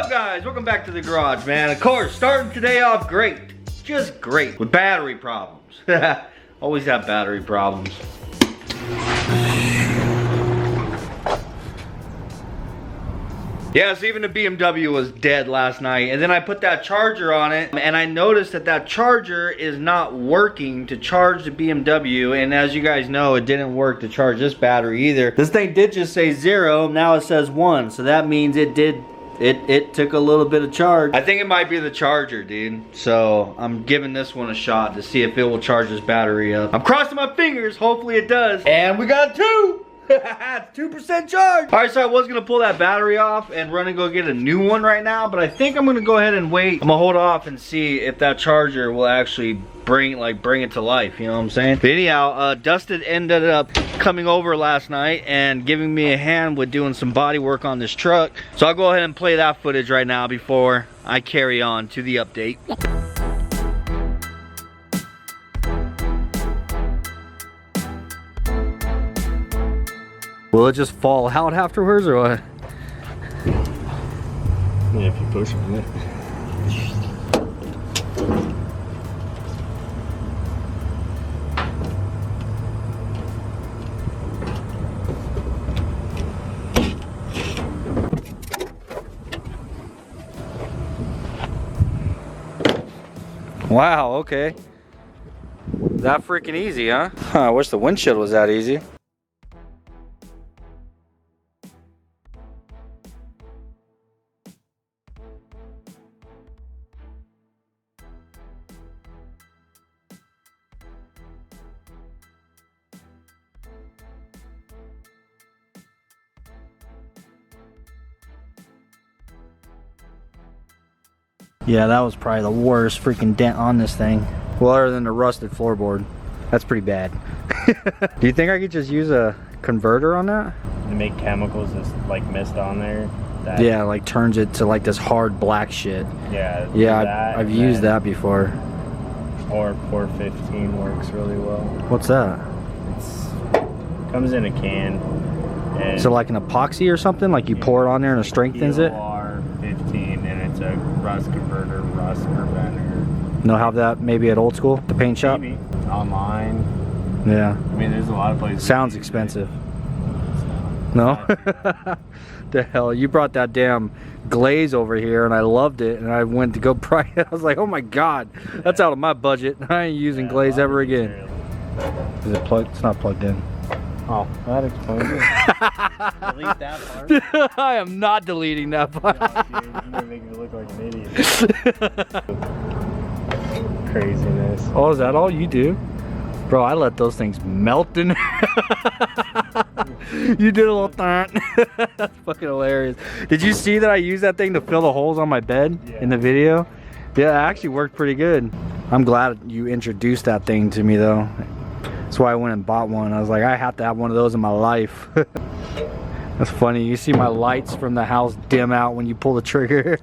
up, guys? Welcome back to the garage, man. Of course, starting today off great. Just great. With battery problems. Always have battery problems. Yes, even the BMW was dead last night. And then I put that charger on it, and I noticed that that charger is not working to charge the BMW. And as you guys know, it didn't work to charge this battery either. This thing did just say 0, now it says 1. So that means it took a little bit of charge. I think it might be the charger, dude. So I'm giving this one a shot to see if it will charge this battery up. I'm crossing my fingers, hopefully it does. And we got 2! 2% charge. All right, so I was gonna pull that battery off and run and go get a new one right now, but I think I'm gonna go ahead and wait. I'm gonna hold off and see if that charger will actually bring it to life, you know what I'm saying? But anyhow, Dustin ended up coming over last night and giving me a hand with doing some body work on this truck. So I'll go ahead and play that footage right now before I carry on to the update. Will it just fall out afterwards or what? Yeah, if you push on it. Wow, okay. That freaking easy, huh? I wish the windshield was that easy. Yeah, that was probably the worst freaking dent on this thing. Well, other than the rusted floorboard. That's pretty bad. Do you think I could just use a converter on that? To make chemicals that's like mist on there. That, yeah, like turns it to like this hard black shit. Yeah. Yeah, I've used that before. Or Port 15 works really well. What's that? It comes in a can. And so like an epoxy or something? Like you pour it on there and it strengthens it? POR 15, and it's a rust converter, rust preventer. They'll have that maybe at Old School, the paint shop? Maybe. Online. Yeah. I mean, there's a lot of places. Sounds expensive. No? The hell, you brought that damn glaze over here and I loved it, and I went to go pry it. I was like, oh my god, that's out of my budget. I ain't using glaze ever again. Is it plugged? It's not plugged in. Oh, that explains it. Delete that part. I am not deleting that part. You're gonna make me look like an idiot. Craziness. Oh, is that all you do? Bro, I let those things melt in. You did a little thorn. That's fucking hilarious. Did you see that I used that thing to fill the holes on my bed in the video? Yeah, it actually worked pretty good. I'm glad you introduced that thing to me though. That's why I went and bought one. I was like, I have to have one of those in my life. That's funny. You see my lights from the house dim out when you pull the trigger.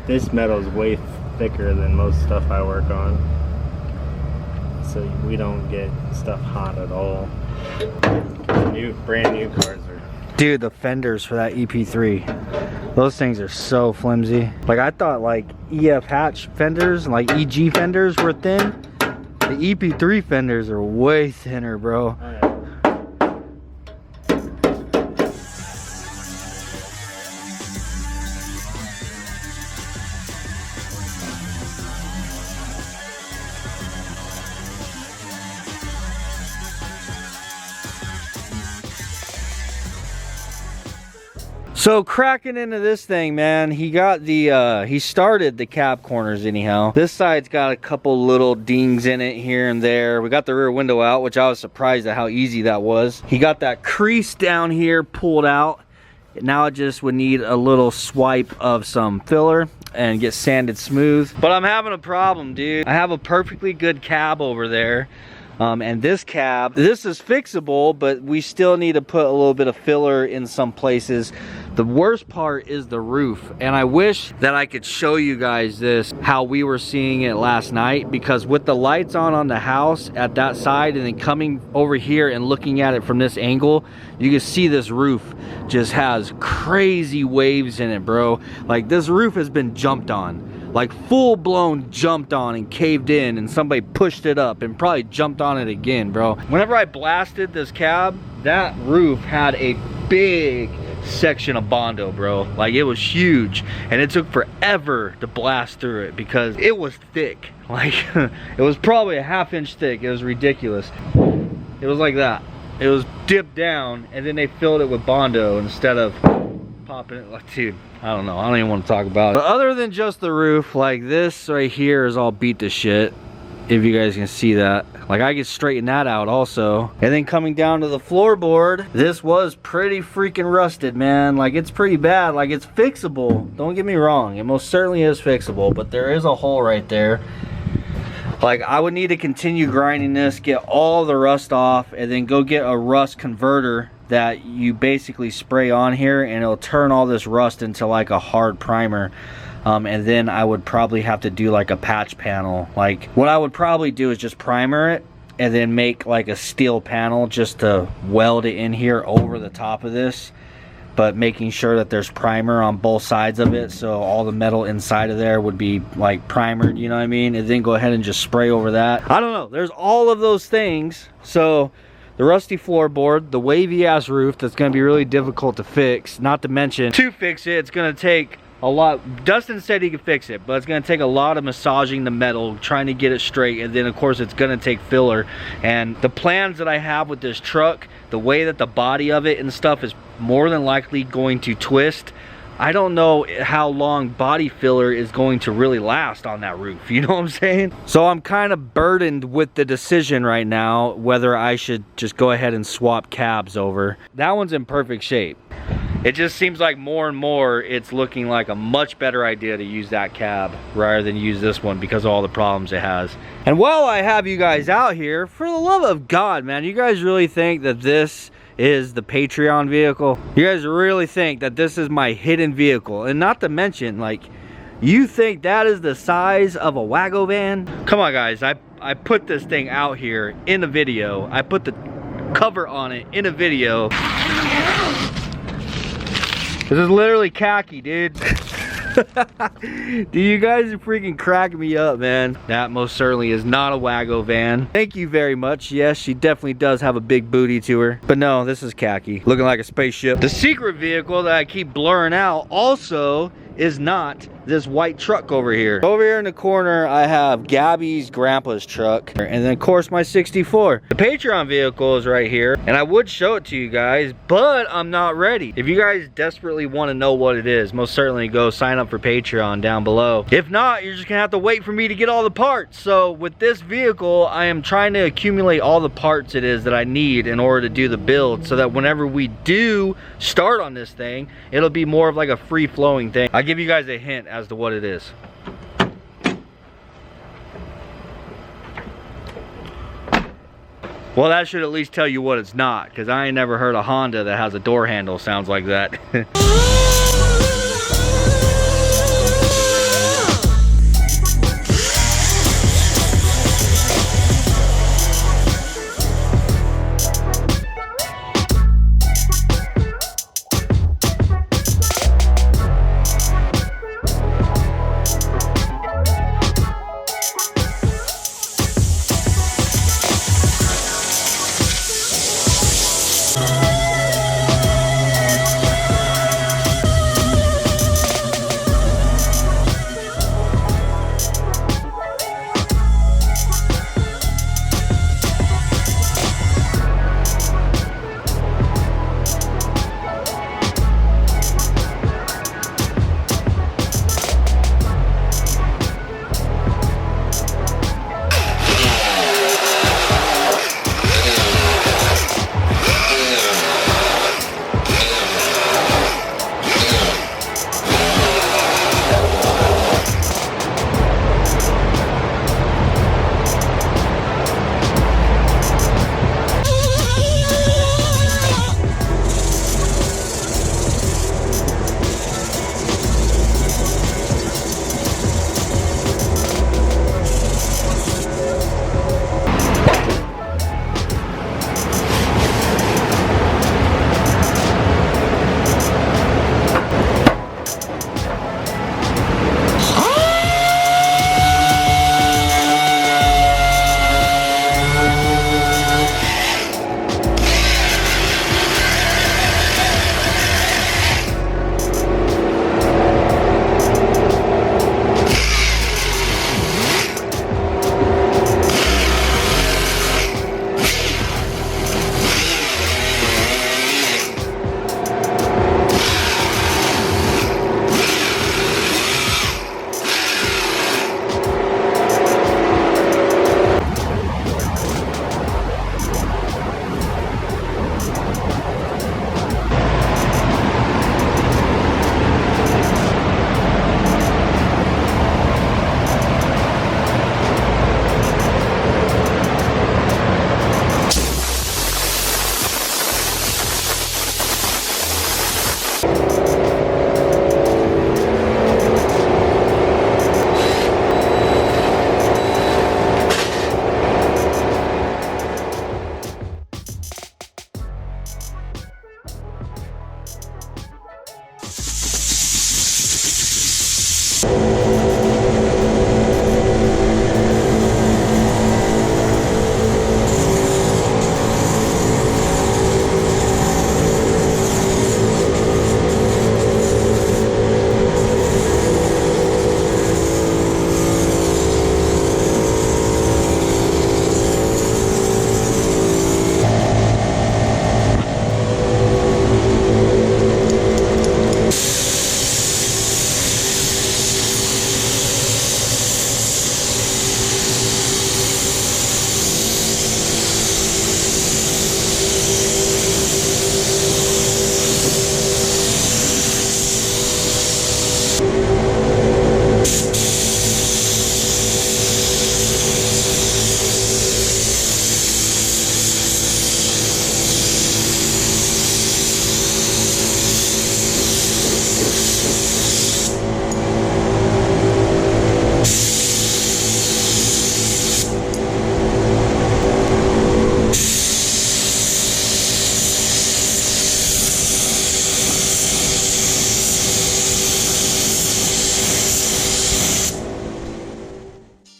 This metal is way thicker than most stuff I work on, so we don't get stuff hot at all. Brand new cars are. Dude, the fenders for that EP3, those things are so flimsy. Like I thought like EF hatch fenders and like EG fenders were thin. The EP3 fenders are way thinner, bro. Oh, yeah. So cracking into this thing, man, he got the he started the cab corners anyhow. This side's got a couple little dings in it here and there. We got the rear window out, which I was surprised at how easy that was. He got that crease down here pulled out. Now it just would need a little swipe of some filler and get sanded smooth. But I'm having a problem, dude. I have a perfectly good cab over there. And this cab, this is fixable, but we still need to put a little bit of filler in some places. The worst part is the roof, and I wish that I could show you guys this, how we were seeing it last night, because with the lights on the house at that side and then coming over here and looking at it from this angle, you can see this roof just has crazy waves in it, bro. Like, this roof has been jumped on, like full-blown jumped on and caved in, and somebody pushed it up and probably jumped on it again, bro. Whenever I blasted this cab, that roof had a big section of Bondo, bro. Like, it was huge, and it took forever to blast through it because it was thick. Like, it was probably a ½ inch thick. It was ridiculous. It was like that. It was dipped down, and then they filled it with Bondo instead of popping it. Like, dude, I don't know, I don't even want to talk about it. But other than just the roof, like, this right here is all beat to shit, if you guys can see that. Like, I could straighten that out also. And then coming down to the floorboard, this was pretty freaking rusted, man. Like, it's pretty bad. Like, it's fixable, don't get me wrong, it most certainly is fixable, but there is a hole right there. Like, I would need to continue grinding this, get all the rust off, and then go get a rust converter that you basically spray on here, and it'll turn all this rust into like a hard primer. And then I would probably have to do like a patch panel. Like, what I would probably do is just primer it and then make like a steel panel just to weld it in here over the top of this, but making sure that there's primer on both sides of it, so all the metal inside of there would be like primered, you know what I mean? And then go ahead and just spray over that. I don't know, there's all of those things. So the rusty floorboard, the wavy ass roof that's going to be really difficult to fix, not to mention to fix it, it's going to take a lot. Dustin said he could fix it, but it's going to take a lot of massaging the metal, trying to get it straight, and then of course it's going to take filler. And the plans that I have with this truck, the way that the body of it and stuff is more than likely going to twist, I don't know how long body filler is going to really last on that roof, you know what I'm saying? So I'm kind of burdened with the decision right now whether I should just go ahead and swap cabs over. That one's in perfect shape. It just seems like more and more it's looking like a much better idea to use that cab rather than use this one because of all the problems it has. And while I have you guys out here, for the love of God, man, you guys really think that this is the Patreon vehicle? You guys really think that this is my hidden vehicle? And not to mention, like, you think that is the size of a Wago van? Come on, guys, I put this thing out here in a video. I put the cover on it in a video. This is literally khaki, dude. Dude, you guys are freaking cracking me up, man. That most certainly is not a Wago van. Thank you very much. Yes, she definitely does have a big booty to her. But no, this is khaki. Looking like a spaceship. The secret vehicle that I keep blurring out also is not this white truck over here. Over here in the corner, I have Gabby's grandpa's truck, and then of course my 64. The Patreon vehicle is right here, and I would show it to you guys, but I'm not ready. If you guys desperately want to know what it is, most certainly go sign up for Patreon down below. If not, you're just gonna have to wait for me to get all the parts. So with this vehicle, I am trying to accumulate all the parts it is that I need in order to do the build, so that whenever we do start on this thing, it'll be more of like a free-flowing thing. I'll give you guys a hint as to what it is. Well, that should at least tell you what it's not, because I ain't never heard a Honda that has a door handle sounds like that.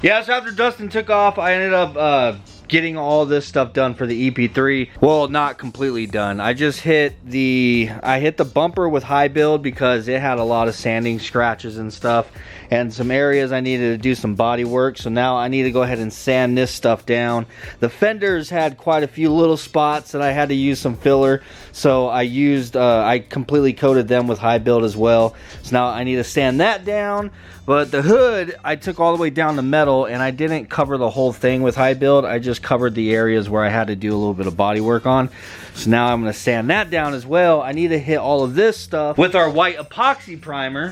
Yeah, so after Dustin took off, I ended up getting all this stuff done for the EP3. Well, not completely done. I just hit the bumper with high build because it had a lot of sanding scratches and stuff, and some areas I needed to do some body work. So now I need to go ahead and sand this stuff down. The fenders had quite a few little spots that I had to use some filler, so I completely coated them with high build as well. So now I need to sand that down. But the hood, I took all the way down to metal, and I didn't cover the whole thing with high build. I just covered the areas where I had to do a little bit of body work on. So now I'm going to sand that down as well. I need to hit all of this stuff with our white epoxy primer.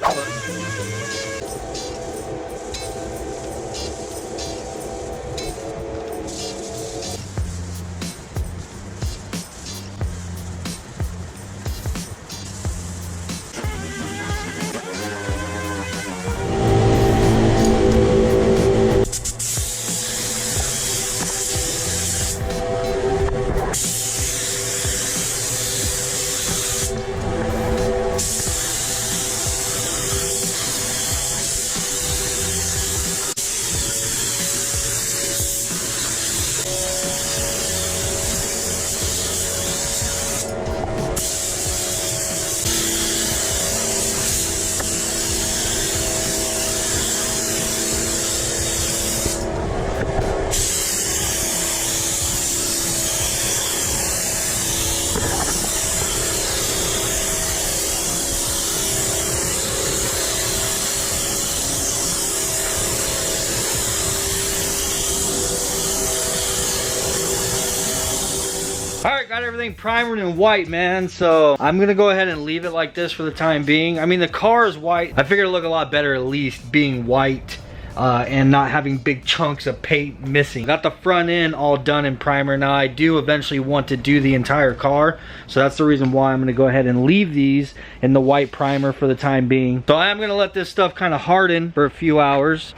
Alright, got everything primered in white, man. So I'm gonna go ahead and leave it like this for the time being. I mean, the car is white. I figured it'd look a lot better at least being white and not having big chunks of paint missing. Got the front end all done in primer. Now I do eventually want to do the entire car, so that's the reason why I'm gonna go ahead and leave these in the white primer for the time being. So I am gonna let this stuff kind of harden for a few hours.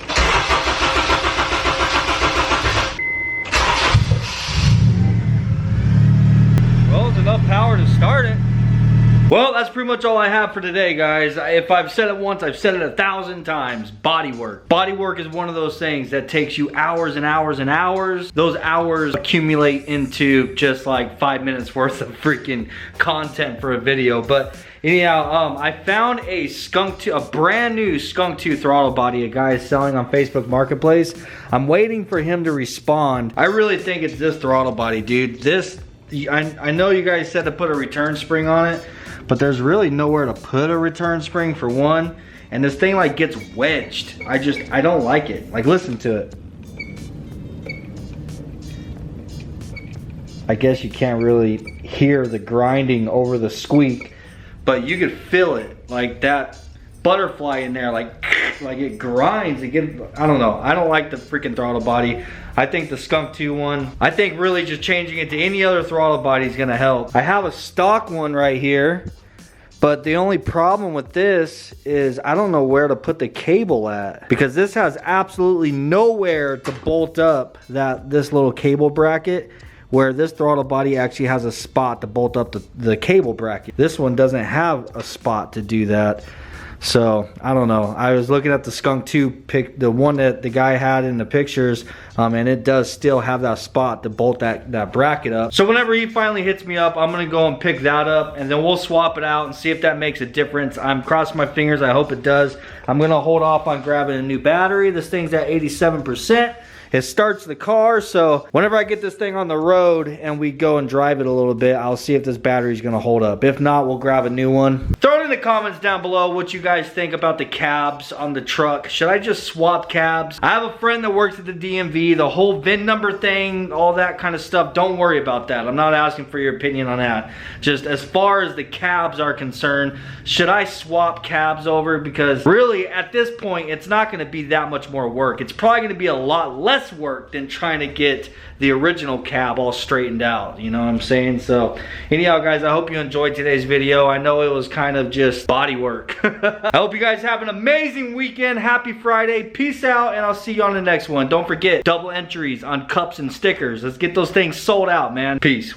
Enough power to start it. Well, that's pretty much all I have for today, guys. If I've said it once, I've said it 1,000 times. Body work. Body work is one of those things that takes you hours and hours and hours. Those hours accumulate into just like 5 minutes worth of freaking content for a video. But anyhow, I found a brand new Skunk 2 throttle body a guy is selling on Facebook Marketplace. I'm waiting for him to respond. I really think it's this throttle body, dude. I know you guys said to put a return spring on it, but there's really nowhere to put a return spring for one. And this thing like gets wedged. I don't like it. Like, listen to it. I guess you can't really hear the grinding over the squeak, but you could feel it. Like that butterfly in there, like it grinds. I don't know. I don't like the freaking throttle body. I think the Skunk 2 one, I think really just changing it to any other throttle body is gonna help. I have a stock one right here, but the only problem with this is I don't know where to put the cable at, because this has absolutely nowhere to bolt up this little cable bracket, where this throttle body actually has a spot to bolt up the cable bracket. This one doesn't have a spot to do that. So I don't know. I was looking at the Skunk 2 the one that the guy had in the pictures, and it does still have that spot to bolt that bracket up. So whenever he finally hits me up, I'm gonna go and pick that up, and then we'll swap it out and see if that makes a difference. I'm crossing my fingers. I hope it does. I'm gonna hold off on grabbing a new battery. This thing's at 87%. It starts the car, so whenever I get this thing on the road and we go and drive it a little bit, I'll see if this battery's gonna hold up. If not, we'll grab a new one. Throw it in the comments down below what you guys think about the cabs on the truck. Should I just swap cabs? I have a friend that works at the DMV, the whole VIN number thing, all that kind of stuff. Don't worry about that. I'm not asking for your opinion on that. Just as far as the cabs are concerned, should I swap cabs over? Because really, at this point, it's not gonna be that much more work. It's probably gonna be a lot less work than trying to get the original cab all straightened out, you know what I'm saying? So anyhow, guys, I hope you enjoyed today's video. I know it was kind of just body work. I hope you guys have an amazing weekend. Happy Friday. Peace out, and I'll see you on the next one. Don't forget, double entries on cups and stickers. Let's get those things sold out, man. Peace.